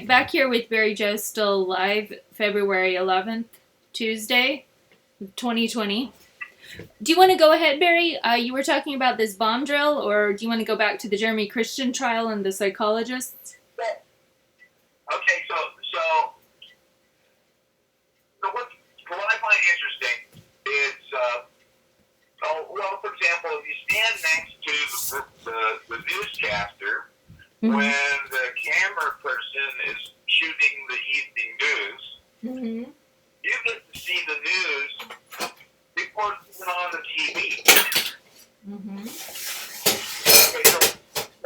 Back here with Barry Joe, still live, February 11th, Tuesday, 2020. Do you want to go ahead, Barry? You were talking about this bomb drill, or do you want to go back to the Jeremy Christian trial and the psychologists? Okay, so what I find interesting is, for example, if you stand next to the newscaster, Mm-hmm. when the camera person is shooting the evening news, Mm-hmm. you get to see the news before it's even on the TV. Mm-hmm. Okay, so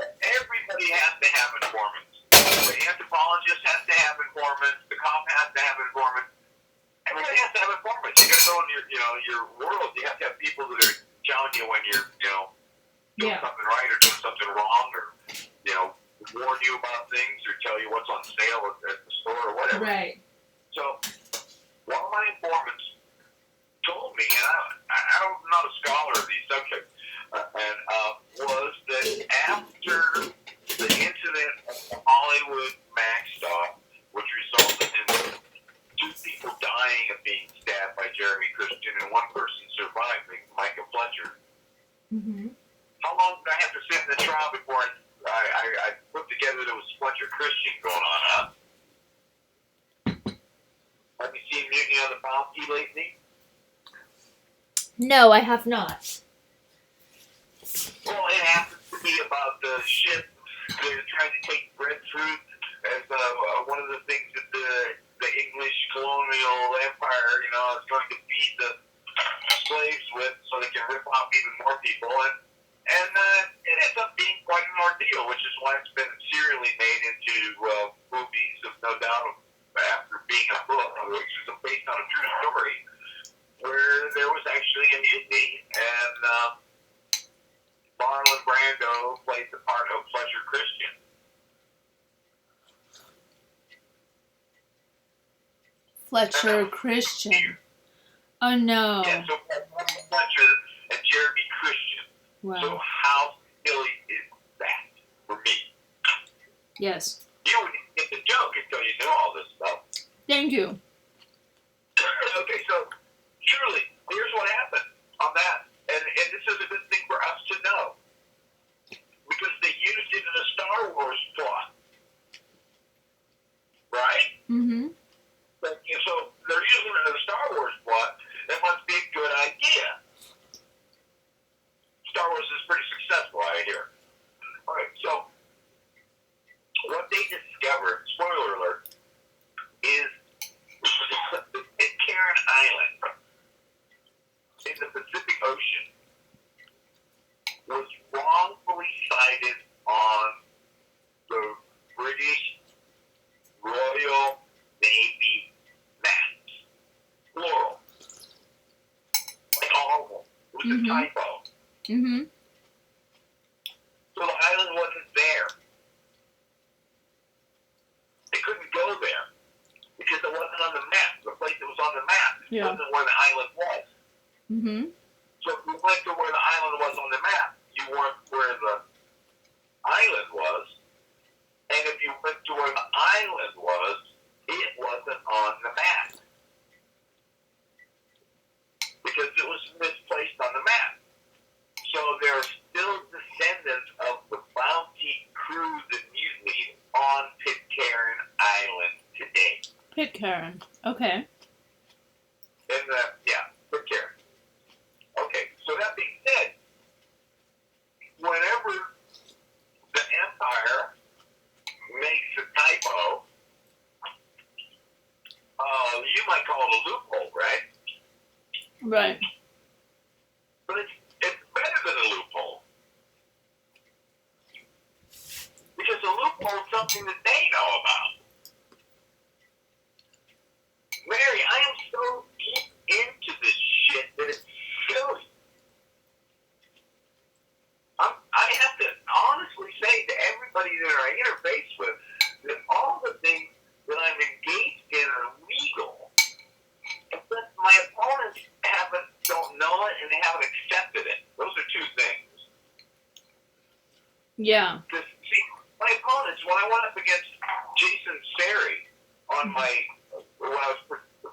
everybody has to have informants. The anthropologist has to have informants. The cop has to have informants. Everybody has to have informants. You got to know in your world, you have to have people that are telling you when you're, doing something right or doing something wrong, or, warn you about things or tell you what's on sale at the store or whatever. Right. So, one of my informants told me, and I'm not a scholar of these subjects, was that after the incident of the Hollywood Max stop, which resulted in 2 people dying of being stabbed by Jeremy Christian and 1 person surviving, Micah Fletcher. Mm-hmm. How long did I have to sit in the trial before I put together there was Fletcher Christian going on, huh? Have you seen Mutiny on the Bounty lately? No, I have not. Well, it happens to be about the ship that are trying to take breadfruit as one of the things that the English colonial empire, is going to feed the slaves with so they can rip off even more people. And it ends up being quite an ordeal, which is why it's been serially made into movies, of no doubt, after being a book, which is based on a true story, where there was actually a mutiny, and Marlon Brando played the part of Fletcher Christian. Fletcher Christian. Oh, no. Yeah, so Fletcher and Jeremy Christian. Wow. So how silly is that for me? Yes. You wouldn't get the joke until you knew all this stuff. Thank you. Okay, so truly, here's what happened on that. And this is a good thing for us to know. Because they used it in a Star Wars plot. Right? Mm-hmm. So they're using it in a Star Wars plot. That must be a good idea. Star Wars is pretty successful, I hear. All right, so what they discovered, spoiler alert, is Pitcairn Island in the Pacific Ocean was wrongfully sighted on the British Royal Navy maps. Plural. Like all of them. It was a typo. Mm-hmm. So the island wasn't there. They couldn't go there because it wasn't on the map. The place that was on the map wasn't where the island was. Mm-hmm. So if you went to where the island was on the map, you weren't where the island was. And if you went to where the island was, it wasn't on the map. Because it was misplaced on the map. So there are still descendants of the Bounty crew that mutinied on Pitcairn Island today. Pitcairn. Okay. Pitcairn. Okay, so that being said, whenever the Empire makes a typo, you might call it a loophole, right? Right. But it's better than a loophole. Because a loophole is something that they know about. Mary, I am so deep into this shit that it's silly. I have to honestly say to everybody that I interface with that all the things that I'm engaged in are legal. But my opponents don't know it and they haven't accepted it. Those are 2 things. Yeah. See, my opponents, when I went up against Jason on when I was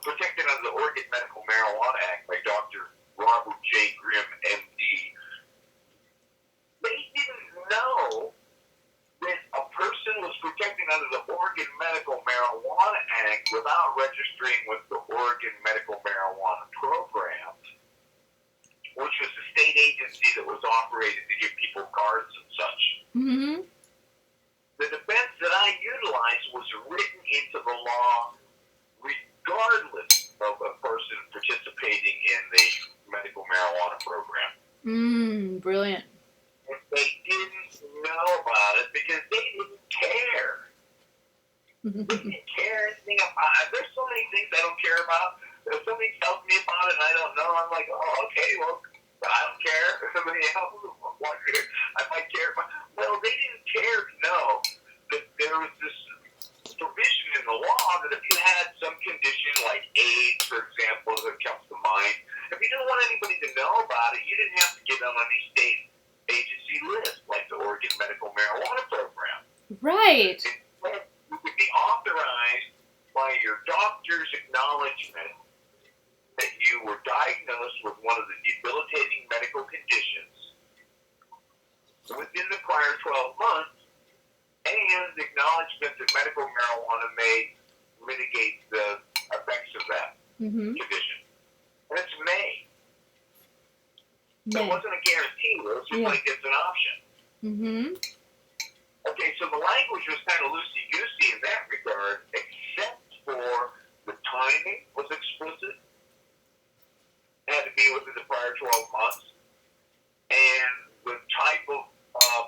protected under the Oregon Medical Marijuana Act by Dr. Robert J. Grimm, M.D., they didn't know that a person was protected under the Oregon Medical Marijuana Act without registering with the Oregon Medical Marijuana Program, which was a state agency that was operated to give people cards and such. Mm-hmm. The defense that I utilized was written into the law regardless of a person participating in the medical marijuana program. Brilliant. And they didn't know about it because they didn't care. They didn't care anything about it. There's so many things I don't care about. If somebody tells me about it and I don't know, I'm like, oh, okay, well, I don't care. If somebody else wants I might care. Well, they didn't care to know that there was this provision in the law that if you had some condition like AIDS, for example, that comes to mind, if you didn't want anybody to know about it, you didn't have to get on any state agency list like the Oregon Medical Marijuana Program. Right. Instead, you could be authorized by your doctor's acknowledgement that you were diagnosed with one of the debilitating medical conditions within the prior 12 months, and the acknowledgement that medical marijuana may mitigate the effects of that condition. And it's May. So it wasn't a guarantee, it was just like it's an option. Okay, so the language was kind of loosey-goosey in that regard, except for the timing was explicit. It had to be within the prior 12 months. And the type of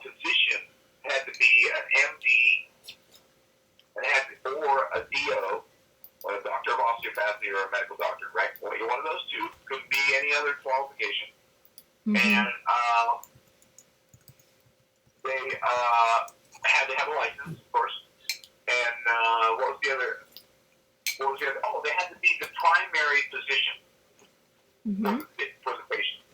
physician had to be an MD or a DO, or a doctor of osteopathy or a medical doctor, right? Well, you're one of those two. Couldn't be any other qualification. And they had to have a license, of course. And what was the other? Oh, they had to be the primary physician for the patient.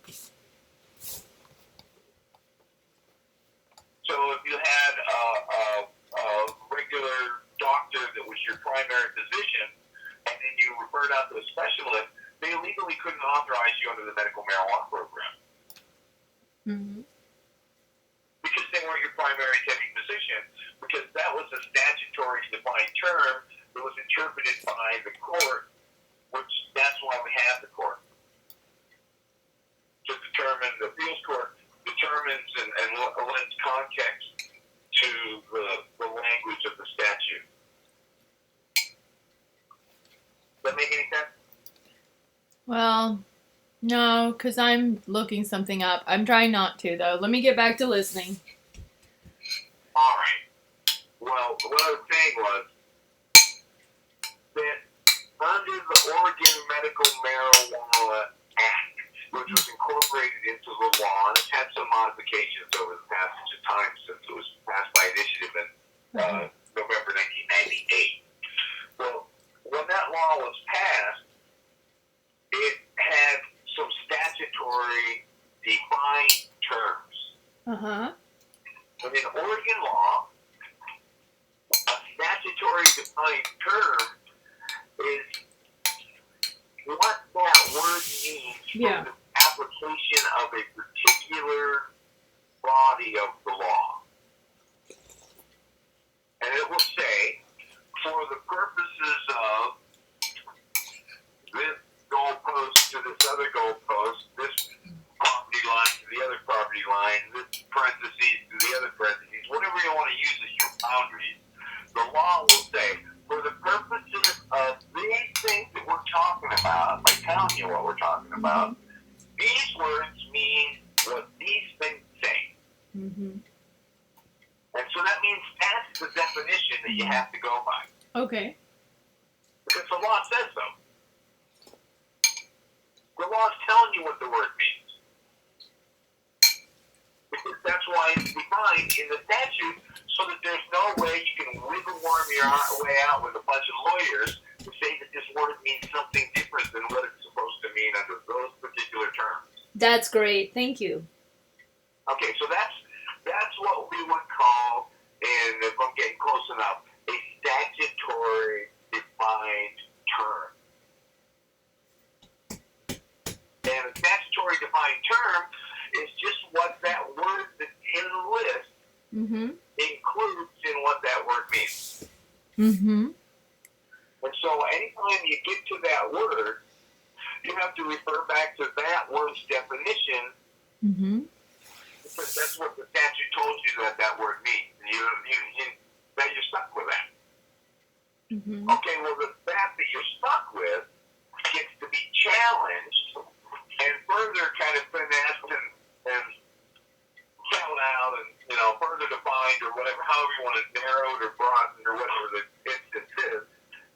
So if you had a regular doctor that was your primary physician, and then you referred out to a specialist, they legally couldn't authorize you under the medical marijuana program. Because they weren't your primary attending physician, because that was a statutory defined term that was interpreted by the court, which that's why we have the court. To determine, the appeals court determines and lends context to the language of the statute. Does that make any sense? Well, no, because I'm looking something up. I'm trying not to, though. Let me get back to listening. All right. Well, what I was saying was that under the Oregon Medical Marijuana Act, which was incorporated into the law, and it's had some modifications over the passage of time since it was passed by initiative in November 1998. Well, when that law was passed, it had some statutory defined terms. And in Oregon law, a statutory defined term is what that word means for the application of a particular body of the law. And it will say, for the purposes of this goalpost to this other goalpost, this property line to the other property line, this parentheses to the other parentheses, whatever you want to use as your boundaries, the law will say, for the purposes of these things that we're talking about, by telling you what we're talking about, these words mean what these things say. And so that means that's the definition that you have to go by. Okay. Because the law says so. The law is telling you what the word means. Because that's why it's defined in the statute, so that there's no way you can wiggle worm your way out with a bunch of lawyers to say that this word means something different than what it's supposed to mean under those particular terms. That's great. Thank you. Okay, so that's what we would call, and if I'm getting close enough, a statutory defined Mm-hmm. And so anytime you get to that word, you have to refer back to that word's definition, Mm-hmm. because that's what the statute told you that word means. That you're stuck with that. Mm-hmm. Okay, well, the fact that you're stuck with gets to be challenged and further kind of finessed and spelled out and, further defined or whatever, however you want to narrow it or broaden or whatever the instance is.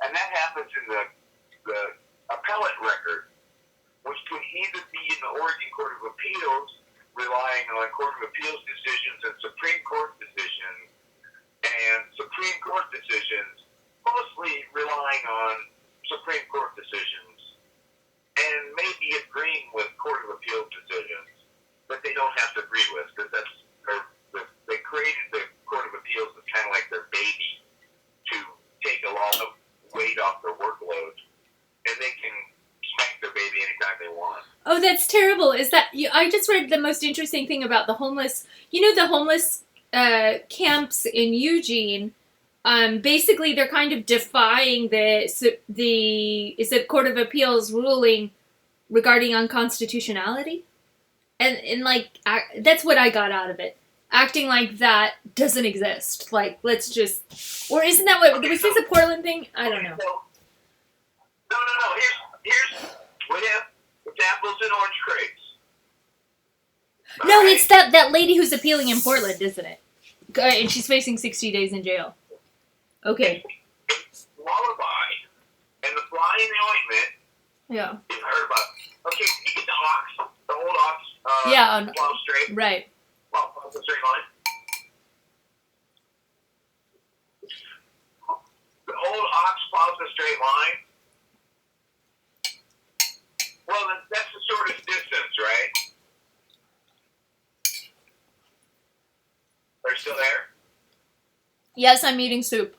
And that happens in the appellate record, which could either be in the Oregon Court of Appeals, relying on Court of Appeals decisions and Supreme Court decisions, and Supreme Court decisions mostly relying on Supreme Court decisions, and maybe agreeing with Court of Appeals decisions that they don't have to agree with, because they created the Court of Appeals as kind of like their baby to take a lot of weight off their workload, and they can smack their baby anytime they want. Oh, that's terrible. Is that I just read the most interesting thing about the homeless. The homeless camps in Eugene. Basically, they're kind of defying the Court of Appeals ruling regarding unconstitutionality, and like that's what I got out of it. Acting like that doesn't exist. Like, let's just, or isn't that what was this a Portland thing? I don't know. No. Here's we have apples and orange crates. No, it's that lady who's appealing in Portland, isn't it? And she's facing 60 days in jail. Okay. It's lullaby and the fly in the ointment. Yeah. You've heard about it. Okay, you get the old ox. Yeah. Plow straight. Right. Plow the straight line. The old ox plows the straight line. Well, that's the shortest distance, right? Are you still there? Yes, I'm eating soup.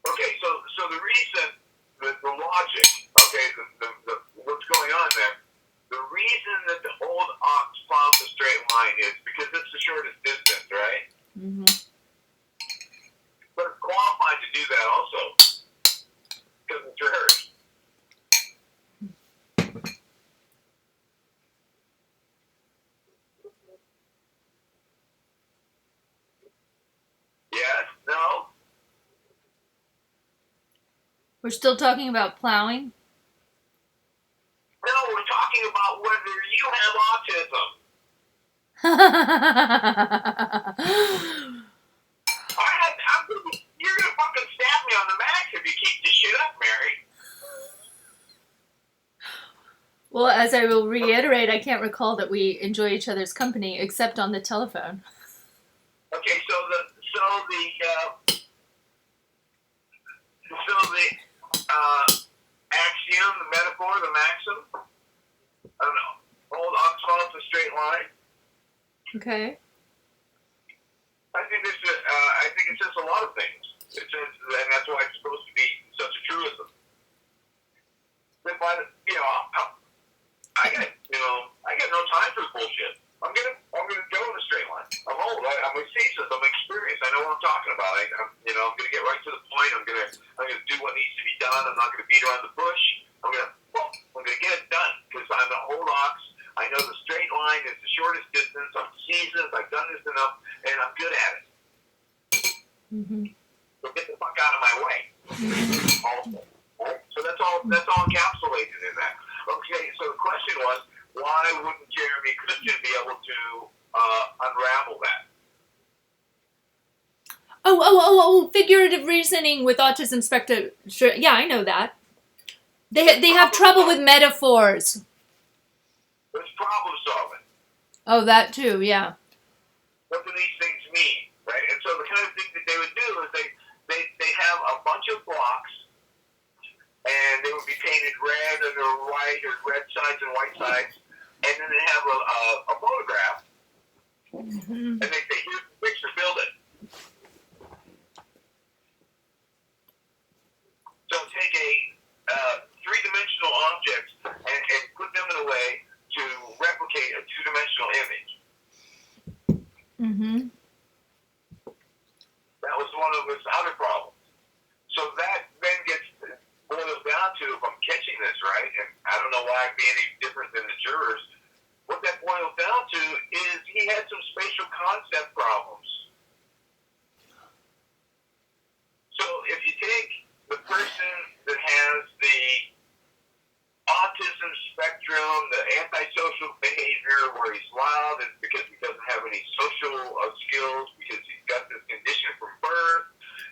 Okay, so the reason, the logic, okay, the what's going on there, the reason that the old ox plows the straight line is because it's the shortest distance, right? Mm-hmm. But it's qualified to do that also, because it's rehearsed. Yes? No? We're still talking about plowing? No, we're talking about whether you have autism. You're going to fucking stab me on the max if you keep this shit up, Mary. Well, as I will reiterate, I can't recall that we enjoy each other's company except on the telephone. Okay, so the axiom, the metaphor, the maxim, I don't know, old ox follows a straight line. Okay. I think it says a lot of things. It says, and that's why it's supposed to be such a truism. Then I got no time for bullshit. I'm gonna go in a straight line. I'm old. I'm seasoned. I'm experienced. I know what I'm talking about. I'm gonna get right to the point. I'm gonna do what needs to be done. I'm not gonna beat around the bush. I'm gonna get it done because I'm an old ox. I know the straight line is the shortest distance. I'm seasoned. I've done this enough, and I'm good at it. Mm-hmm. So get the fuck out of my way. Also, right? So that's all encapsulated in that. Okay. So the question was, why wouldn't Jeremy Christian be able to unravel that? Oh! Figurative reasoning with autism spectrum. Sure, yeah, I know that. They have trouble with metaphors. It's problem solving. Oh, that too. Yeah. What do these things mean, right? And so the kind of thing that they would do is they have a bunch of blocks, and they would be painted red and or white, or red sides and white sides, and then they have a photograph, Mm-hmm. and they say, "Here's the picture, build it." So take a three-dimensional object and put them in a way to replicate a two-dimensional image. Mm-hmm. That was one of his other problems. not be any different than the jurors. What that boils down to is he had some spatial concept problems. So if you take the person that has the autism spectrum, the antisocial behavior where he's loud and because he doesn't have any social skills because he's got this condition from birth,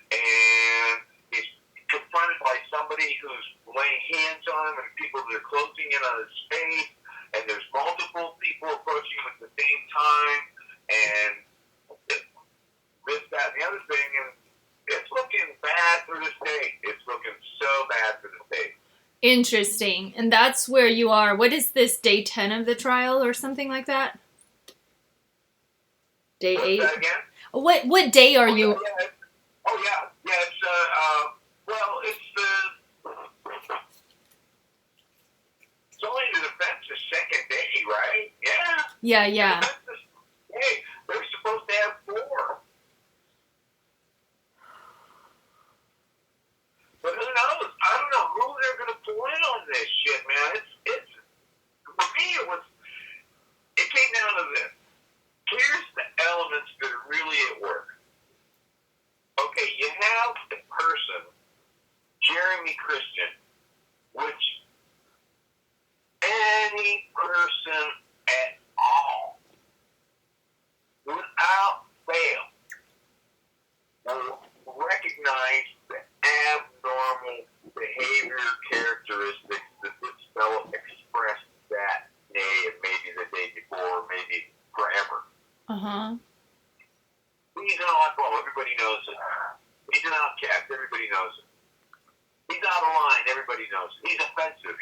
and he's confronted by somebody who's laying hands on him and people that are closing in on his space, and there's multiple people approaching him at the same time, and this, that, and the other thing, and it's looking bad for the state. It's looking so bad for the state. Interesting. And that's where you are. What is this, day 10 of the trial or something like that? Day 8? That again? What day are you? Yeah. It's, well, it's only the defense's second day, right? Yeah. Yeah. Hey, they're supposed to have 4. But who knows? I don't know who they're going to pull in on this shit, man. It's for me, it came down to this. Here's the elements that are really at work. Okay, you have the person, Jeremy Christian, which any person at all, without fail, will recognize the abnormal behavior characteristics that this fellow expressed that day and maybe the day before, maybe forever. Uh-huh. He's an oddball, everybody knows it. He's an outcast, everybody knows it. He's out of line, everybody knows it. He's offensive,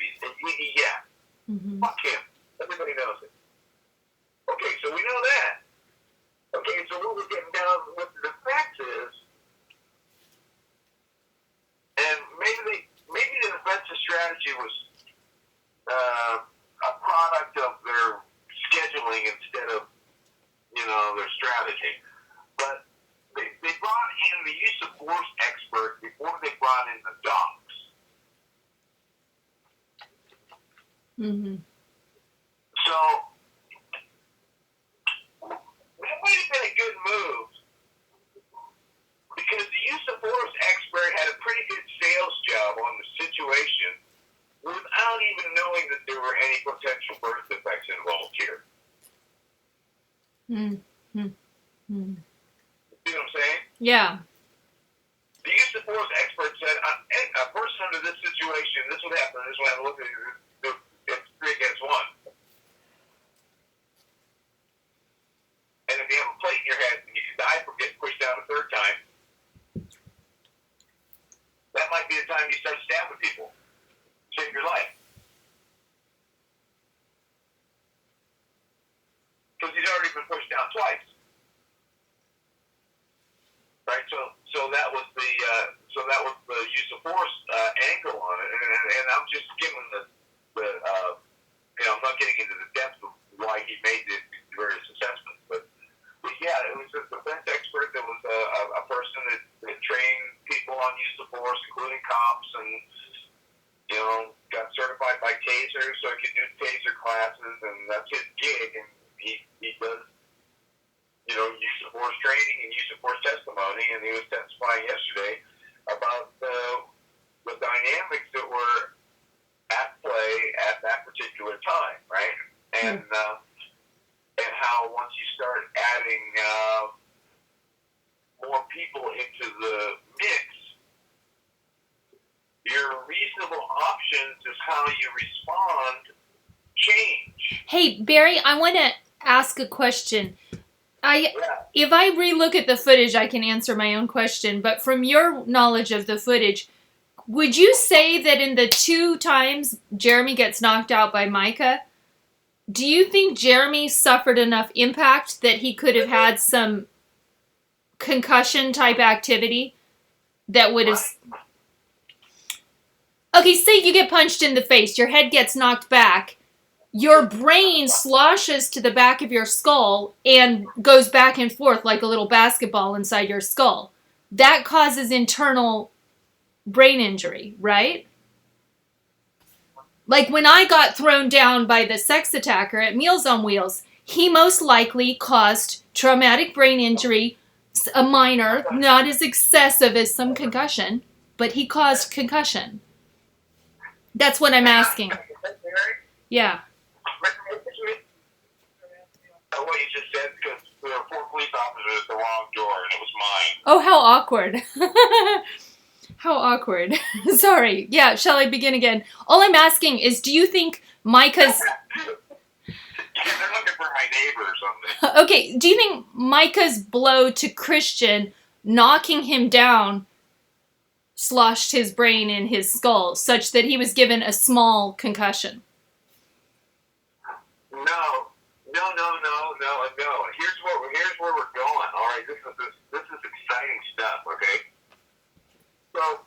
yeah. Mm-hmm. Fuck him, everybody knows it. Okay, so we know that. Okay, so what we're getting down with the facts is, and maybe the defensive strategy was a product of their scheduling instead of, their strategy. But they brought in the use of force expert before they brought in the docs. Mm-hmm. So that might have been a good move because the use of force expert had a pretty good sales job on the situation without even knowing that there were any potential birth defects involved here. Mm-hmm. Mm-hmm. See what I'm saying? Yeah. The use of force expert said, a person under this situation, this would happen, this would happen, look at it, it's 3 against 1. And if you have a plate in your head and you can die from getting pushed down a 3rd time, that might be the time you start stabbing people. Save your life. Because he's already been pushed down twice. Right, so that was the use of force angle on it, and I'm just giving the I'm not getting into the depth of why he made the various assessments, but yeah, it was a defense expert that was a person that trained people on use of force, including cops, and got certified by Taser, so he could do Taser classes, and that's his gig, and he does. Use of force training and use of force testimony, and he was testifying yesterday about the dynamics that were at play at that particular time, right? And how once you start adding more people into the mix, your reasonable options is how you respond change. Hey, Barry, I want to ask a question. If I relook at the footage, I can answer my own question. But from your knowledge of the footage, would you say that in the 2 times Jeremy gets knocked out by Micah, do you think Jeremy suffered enough impact that he could have had some concussion type activity that would have... Okay, say you get punched in the face, your head gets knocked back. Your brain sloshes to the back of your skull and goes back and forth like a little basketball inside your skull. That causes internal brain injury, right? Like when I got thrown down by the sex attacker at Meals on Wheels, he most likely caused traumatic brain injury, a minor, not as excessive as some concussion, but he caused concussion. That's what I'm asking. Yeah. What you just said, because there were 4 police officers at the wrong door, and it was mine. Oh, how awkward. How awkward. Sorry. Yeah, shall I begin again? All I'm asking is, do you think Micah's... Yeah, they're looking for my neighbor or something. Okay, do you think Micah's blow to Christian, knocking him down, sloshed his brain in his skull, such that he was given a small concussion? No. Here's where we're going. All right, this is exciting stuff. Okay, so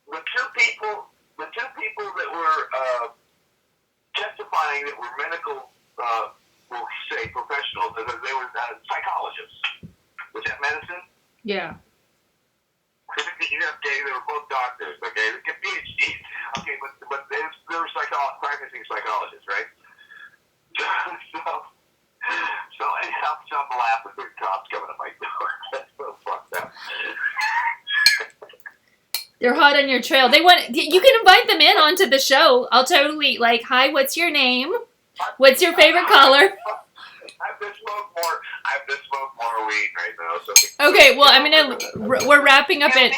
the two people that were testifying that were medical, we'll say professionals, because they were psychologists. Was that medicine? Yeah. Okay, they were both doctors. Okay, they get PhDs. Okay, but they were practicing psychologists, right? So I helped some laugh with their cops coming to my door. That's so fucked up. They're hot on your trail. They want you can invite them in onto the show. I'll totally hi, what's your name? What's your favorite color? I have to smoke more weed right now. So okay, well we're wrapping up at